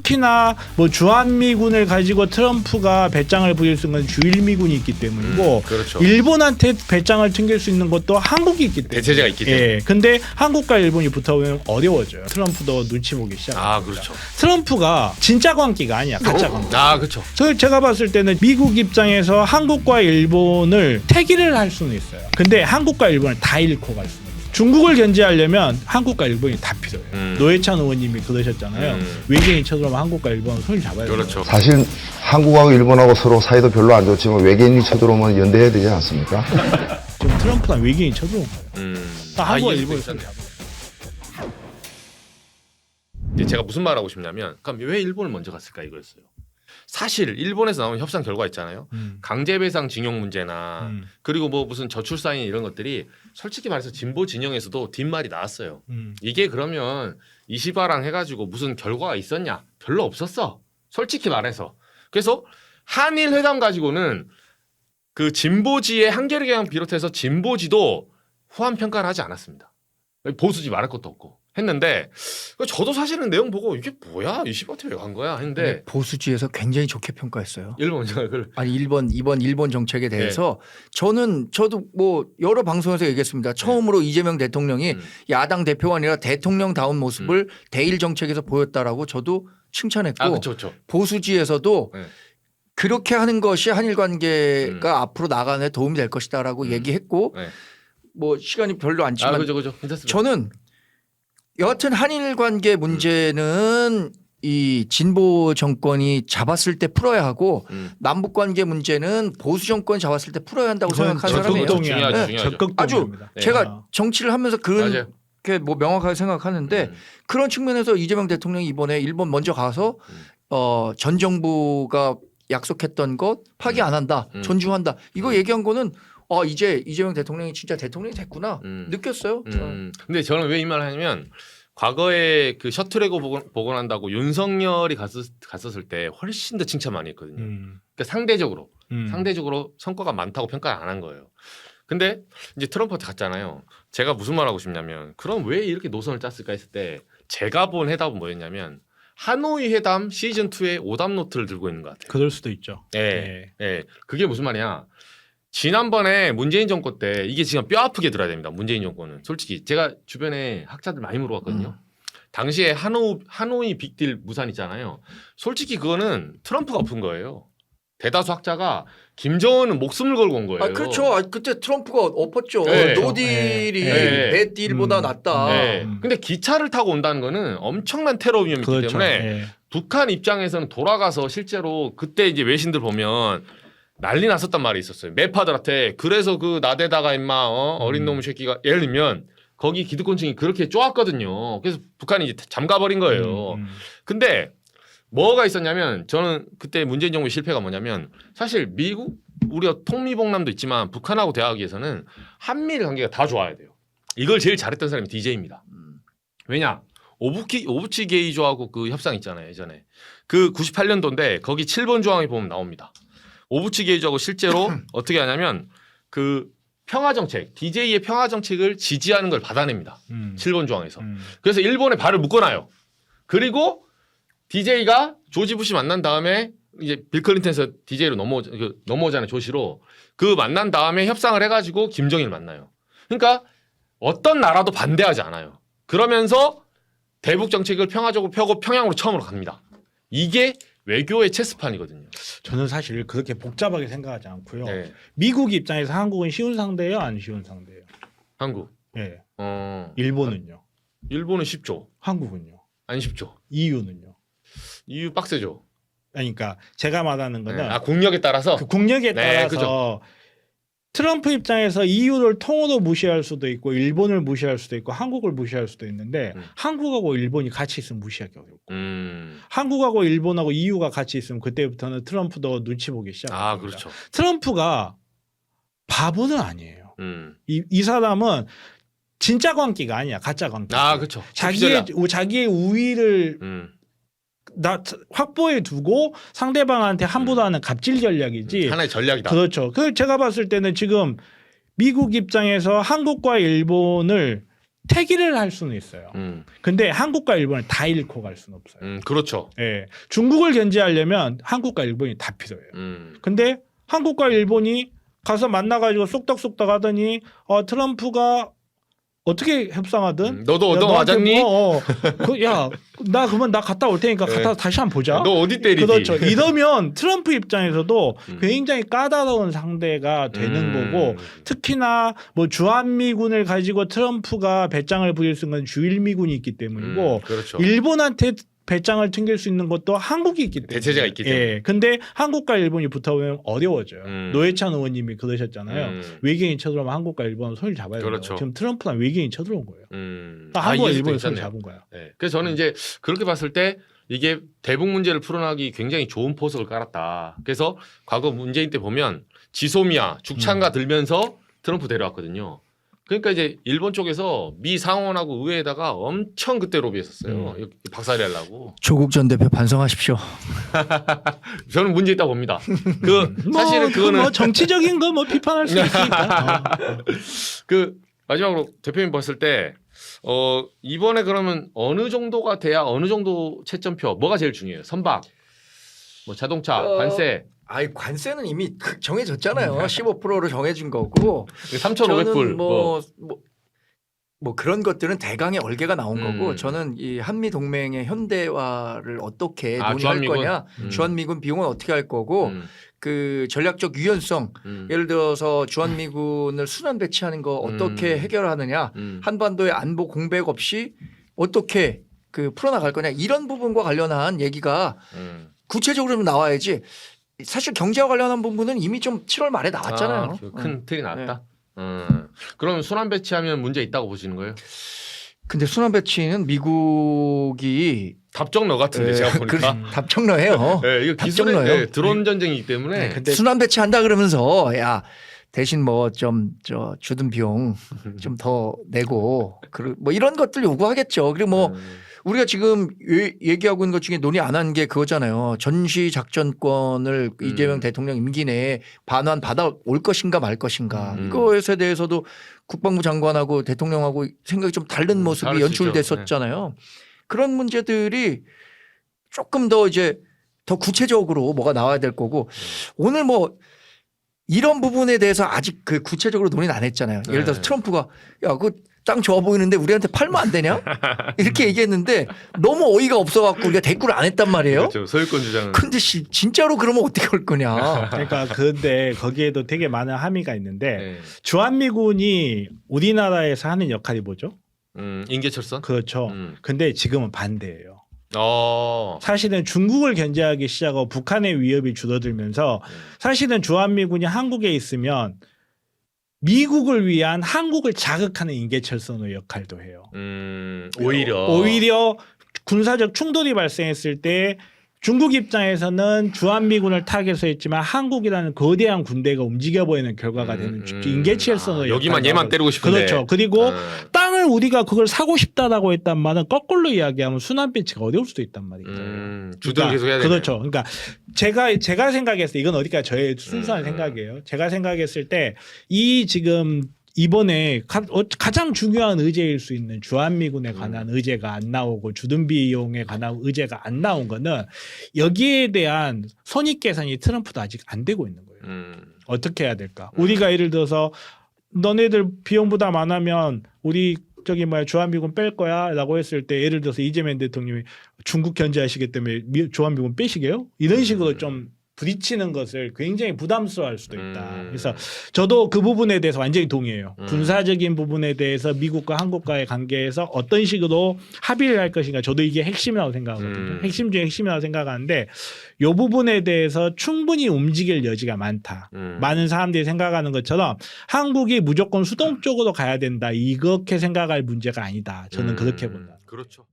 특히나 뭐 주한미군을 가지고 트럼프가 배짱을 부릴 수 있는 주일미군이 있기 때문이고 그렇죠. 일본한테 배짱을 튕길 수 있는 것도 한국이 있기 때문에 대체제가 있기 때문에. 예. 근데 한국과 일본이 붙어보면 어려워져요. 트럼프도 눈치 보기 시작합니다. 아 그렇죠. 트럼프가 진짜 관계가 아니야. 가짜 관계. 아 그렇죠. 제가 봤을 때는 미국 입장에서 한국과 일본을 태기를 할 수는 있어요. 근데 한국과 일본을 다 잃고 갈 수는 있어요. 중국을 견제하려면 한국과 일본이 다 필요해요. 노회찬 의원님이 그러셨잖아요. 외계인이 쳐들어오면 한국과 일본은 손을 잡아야 돼요. 그렇죠. 사실 한국하고 일본하고 서로 사이도 별로 안 좋지만 외계인이 쳐들어오면 연대해야 되지 않습니까? 지금 트럼프랑 외계인이 쳐들어온 거예요. 한국과 이게 일본이 또 손을 있었네. 잡아요. 근데 제가 무슨 말 하고 싶냐면 그럼 왜 일본을 먼저 갔을까 이거였어요. 사실 일본에서 나온 협상 결과 있잖아요. 강제배상 징용 문제나 그리고 뭐 무슨 저출산인 이런 것들이 솔직히 말해서 진보 진영에서도 뒷말이 나왔어요. 이게 그러면 이시바랑 해가지고 무슨 결과가 있었냐? 별로 없었어. 솔직히 말해서. 그래서 한일 회담 가지고는 그 진보지의 한겨레경향 비롯해서 진보지도 후한 평가를 하지 않았습니다. 보수지 말할 것도 없고 했는데 저도 사실은 내용 보고 이게 뭐야 이시바한테 왜 간 거야 했는데 보수지에서 굉장히 좋게 평가했어요. 일본 그걸 아니 이번 일본 정책에 대해서 저도 뭐 여러 방송에서 얘기했습니다. 처음으로 이재명 대통령이 야당 대표가 아니라 대통령다운 모습을 대일 정책에서 보였다라고 저도 칭찬했고 그렇죠. 보수지에서도 네. 그렇게 하는 것이 한일 관계가 앞으로 나가는 데 도움이 될 것이다라고 얘기했고 네. 뭐 시간이 별로 안 지만 그죠. 괜찮습니다. 저는 여하튼 한일 관계 문제는 이 진보 정권이 잡았을 때 풀어야 하고 남북 관계 문제는 보수 정권이 잡았을 때 풀어야 한다고 생각하는 사람이에요. 중요하죠. 아주 네. 제가 정치를 하면서 맞아요. 그렇게 뭐 명확하게 생각하는데 그런 측면에서 이재명 대통령이 이번에 일본 먼저 가서 전 정부가 약속했던 것 파기 안 한다, 존중한다 이거 얘기한 거는 이제 이재명 대통령이 진짜 대통령이 됐구나 느꼈어요. 근데 저는 왜 이 말을 하냐면 과거에 그 셔틀웨고 복원한다고 윤석열이 갔었을 때 훨씬 더 칭찬 많이 했거든요. 그러니까 상대적으로 성과가 많다고 평가를 안 한 거예요. 근데 이제 트럼프한테 갔잖아요. 제가 무슨 말 하고 싶냐면 그럼 왜 이렇게 노선을 짰을까 했을 때 제가 본 해답은 뭐였냐면 하노이 회담 시즌 2의 오답 노트를 들고 있는 것 같아요. 그럴 수도 있죠. 네. 그게 무슨 말이야? 지난번에 문재인 정권 때 이게 지금 뼈 아프게 들어야 됩니다. 문재인 정권은 솔직히 제가 주변에 학자들 많이 물어봤거든요. 당시에 하노이 빅딜 무산 있잖아요. 솔직히 그거는 트럼프가 엎은 거예요. 대다수 학자가 김정은은 목숨을 걸고 온 거예요. 그렇죠. 그때 트럼프가 엎었죠. 네. 노딜이 배딜보다 낫다. 근데 기차를 타고 온다는 거는 엄청난 테러 위험이 있기 때문에 북한 입장에서는 돌아가서 실제로 그때 이제 외신들 보면 난리 났었단 말이 있었어요. 매파들한테 그래서 그 나대다가 임마 어린 놈의 새끼가 예를 들면 거기 기득권층이 그렇게 쪼았거든요. 그래서 북한이 이제 잠가버린 거예요. 근데 뭐가 있었냐면 저는 그때 문재인 정부의 실패가 뭐냐면 사실 미국 우리가 통미봉남도 있지만 북한하고 대화하기 위해서는 한미일 관계가 다 좋아야 돼요. 이걸 제일 잘했던 사람이 DJ입니다. 왜냐? 오부치 게이조하고 그 협상 있잖아요. 예전에 그 98년도인데 거기 7번 조항에 보면 나옵니다. 오부치 게이조하고 실제로 어떻게 하냐면 그 평화 정책, DJ의 평화 정책을 지지하는 걸 받아냅니다. 7번 조항에서. 그래서 일본에 발을 묶어놔요. 그리고 DJ가 조지 부시 만난 다음에 이제 빌 클린턴에서 DJ로 넘어오잖아요. 조시로. 그 만난 다음에 협상을 해가지고 김정일 만나요. 그러니까 어떤 나라도 반대하지 않아요. 그러면서 대북 정책을 평화적으로 펴고 평양으로 처음으로 갑니다. 이게 외교의 체스판이거든요. 저는 사실 그렇게 복잡하게 생각하지 않고요. 네. 미국 입장에서 한국은 쉬운 상대예요, 안 쉬운 상대예요? 한국. 네. 어. 일본은요? 일본은 쉽죠. 한국은요? 안 쉽죠. EU는요? EU 빡세죠. 그러니까 제가 말하는 거는 국력에 따라서. 그 국력에 따라서 그죠. 트럼프 입장에서 EU를 통으로 무시할 수도 있고 일본을 무시할 수도 있고 한국을 무시할 수도 있는데 한국하고 일본이 같이 있으면 무시하기 어렵고 한국하고 일본하고 EU가 같이 있으면 그때부터는 트럼프도 눈치 보기 시작합니다. 그렇죠. 트럼프가 바보는 아니에요. 이 사람은 진짜 관계가 아니야. 가짜 관계. 그렇죠. 자기의 우위를 확보해 두고 상대방한테 함부로 하는 갑질 전략이지. 하나의 전략이다. 그렇죠. 그 제가 봤을 때는 지금 미국 입장에서 한국과 일본을 태기를 할 수는 있어요. 근데 한국과 일본을 다 잃고 갈 수는 없어요. 그렇죠. 예. 중국을 견제하려면 한국과 일본이 다 필요해요. 근데 한국과 일본이 가서 만나가지고 쏙덕쏙덕 하더니 트럼프가 어떻게 협상하든 너도 야, 너한테 맞았니? 나 그러면 나 갔다 올 테니까 갔다 다시 한번 보자. 너 어디 때리지? 그렇죠. 이러면 트럼프 입장에서도 굉장히 까다로운 상대가 되는 거고 특히나 뭐 주한미군을 가지고 트럼프가 배짱을 부릴 수 있는 주일미군이 있기 때문이고 그렇죠. 일본한테 배짱을 튕길 수 있는 것도 한국이 있기 때문에 대체제가 있기 때문에. 예. 근데 한국과 일본이 붙어보면 어려워져요. 노회찬 의원님이 그러셨잖아요. 외계인 쳐들어오면 한국과 일본은 손을 잡아야 된다고. 그렇죠. 지금 트럼프랑 외계인이 쳐들어온 거예요. 한국과 이해할 수도 일본이 손을 있잖아요. 잡은 거야. 네. 그래서 저는 이제 그렇게 봤을 때 이게 대북 문제를 풀어나기 굉장히 좋은 포석을 깔았다. 그래서 과거 문재인 때 보면 지소미아 죽창가 들면서 트럼프 데려왔거든요. 그러니까 이제 일본 쪽에서 미 상원하고 의회에다가 엄청 그때 로비했었어요. 박살이 하려고. 조국 전 대표 반성하십시오. 저는 문제 있다고 봅니다. 사실은 그거는 뭐 정치적인 거 뭐 비판할 수 있으니까. 마지막으로 대표님 봤을 때 이번에 그러면 어느 정도가 돼야 어느 정도 채점표 뭐가 제일 중요해요? 선박, 뭐 자동차, 관세. 아이 관세는 이미 정해졌잖아요. 15%로 정해진 거고. 3,500불. 저는 뭐 그런 것들은 대강의 얼개가 나온 거고 저는 이 한미 동맹의 현대화를 어떻게 논의할 주한미군? 거냐, 주한미군 비용은 어떻게 할 거고 그 전략적 유연성, 예를 들어서 주한미군을 순환 배치하는 거 어떻게 해결하느냐, 한반도의 안보 공백 없이 어떻게 그 풀어나갈 거냐 이런 부분과 관련한 얘기가 구체적으로 좀 나와야지. 사실 경제와 관련한 부분은 이미 좀 7월 말에 나왔잖아요. 큰 틀이 나왔다. 그럼 순환 배치하면 문제 있다고 보시는 거예요? 근데 순환 배치는 미국이 답정너 같은데 제가 보니까. 답정너예요. 네, 이거 기술의 답정너예요. 드론 전쟁이기 때문에. 근데 순환 배치한다 그러면서 야 대신 뭐 좀 주둔 비용 좀 더 내고 뭐 이런 것들 요구하겠죠. 그리고 뭐 우리가 지금 얘기하고 있는 것 중에 논의 안 한 게 그거잖아요. 전시 작전권을 이재명 대통령 임기 내에 반환 받아 올 것인가 말 것인가. 이것에 대해서도 국방부 장관하고 대통령하고 생각이 좀 다른 모습이 다를 수 연출됐었잖아요. 그런 문제들이 조금 더 이제 더 구체적으로 뭐가 나와야 될 거고 오늘 뭐 이런 부분에 대해서 아직 그 구체적으로 논의는 안 했잖아요. 예를 들어서 트럼프가 야, 그 땅 좋아 보이는데 우리한테 팔면 안 되냐? 이렇게 얘기했는데 너무 어이가 없어갖고 우리가 대꾸를 안 했단 말이에요. 그렇죠. 소유권 주장은. 근데 진짜로 그러면 어떻게 할 거냐? 그러니까 근데 거기에도 되게 많은 함의가 있는데 네. 주한미군이 우리나라에서 하는 역할이 뭐죠? 인계철선? 그렇죠. 근데 지금은 반대예요. 어. 사실은 중국을 견제하기 시작하고 북한의 위협이 줄어들면서 사실은 주한미군이 한국에 있으면 미국을 위한 한국을 자극하는 인계철선의 역할도 해요. 오히려 군사적 충돌이 발생했을 때 중국 입장에서는 주한미군을 타겟으로 했지만 한국이라는 거대한 군대가 움직여 보이는 결과가 되는 인계철선의 여기만 얘만 때리고 싶은데. 그렇죠. 그리고 땅을 우리가 그걸 사고 싶다라고 했단 말은 거꾸로 이야기하면 순환 배치가 어려울 수도 있단 말이에요. 주도를 계속 해야 되네. 그렇죠. 그러니까 제가 생각했을 때 이건 어디까지 저의 순수한 생각이에요. 제가 생각했을 때 이 지금 이번에 가장 중요한 의제일 수 있는 주한미군에 관한 의제가 안 나오고 주둔 비용에 관한 의제가 안 나온 거는 여기에 대한 손익 계산이 트럼프도 아직 안 되고 있는 거예요. 어떻게 해야 될까? 우리가 예를 들어서 너네들 비용 부담 안 하면 우리 주한미군 뺄 거야라고 했을 때 예를 들어서 이재명 대통령이 중국 견제하시기 때문에 주한미군 빼시게요? 이런 식으로 좀 부딪히는 것을 굉장히 부담스러워할 수도 있다. 그래서 저도 그 부분에 대해서 완전히 동의해요. 군사적인 부분에 대해서 미국과 한국과의 관계에서 어떤 식으로 합의를 할 것인가 저도 이게 핵심이라고 생각하거든요. 핵심 중에 핵심이라고 생각하는데 이 부분에 대해서 충분히 움직일 여지가 많다. 많은 사람들이 생각하는 것처럼 한국이 무조건 수동 쪽으로 가야 된다. 이렇게 생각할 문제가 아니다. 저는 그렇게 본다. 그렇죠.